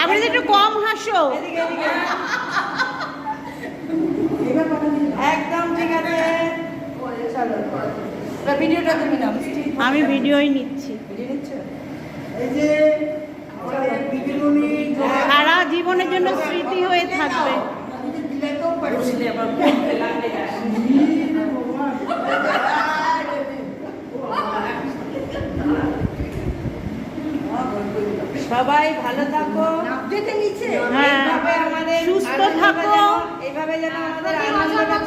কাবেরী একটু কম হাসো। একদম ঠিক আছে, চলো ভিডিওটা তুমি নাও। আমি ভিডিওই নিচ্ছি। এই যে সারা জীবনের জন্য স্মৃতি হয়ে থাকবে। সবাই ভালো থাকো, হ্যাঁ সুস্থ থাকো, এইভাবে যেন আমাদের আনন্দটা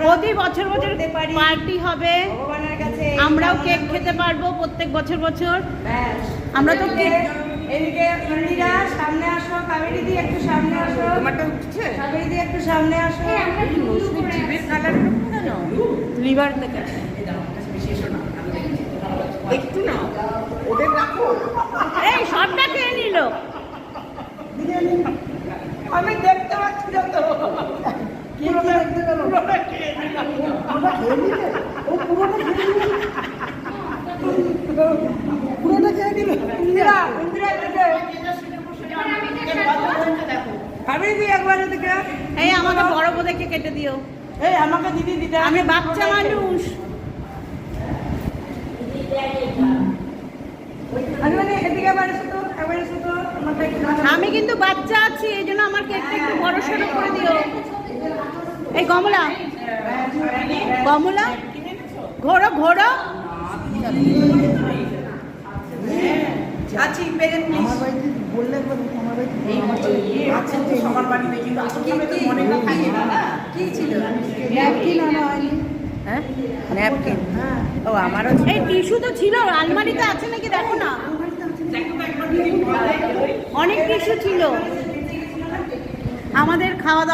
প্রতি বছর বছর পার্টি হবে, ভগবানের কাছে আমরাও কেক খেতে পারবো প্রত্যেক বছর বছর। আমরা তো এদিকে ইন্দিরা সামনে আসো, কাবেরী দি একটু সামনে আসো, আমারটা উঠছে, কাবেরী দি একটু সামনে আসো। জিভের কালার কেন লিভার থেকে একটু না ওদের রাখো। এই সবটা খেয়ে নিল। আমি দেখতে পাচ্ছি না তো পুরোটা খেয়ে নিল। ইন্দিরা কাবেরী দি একবার এদিকে। এই আমাকে বড় বোধকে কেটে দিও। এই আমাকে দিদি দিদা, আমি বাচ্চা মানুষ। এদিকে একবার এসো তো, একবার এসো তো, আমাকে একটু আমি কিন্তু বাচ্চা আছি, এই জন্য আমার কেকটা একটু বড় সড়ো করে দিও। এই কমলা, কমলা ঘোরো ঘোরো। আছি পেরেন প্লিজ। সবার বাড়িতে কিন্তু আজকে তো মনে না থাকে না। কি ছিল? ন্যাপকিন আনা হয়নি। হ্যাঁ ন্যাপকিন, ও আমারও এই টিস্যু তো ছিল আলমারিতে, আছে নাকি দেখো না, অনেক টিস্যু ছিল। আমাদের খাওয়া দাওয়া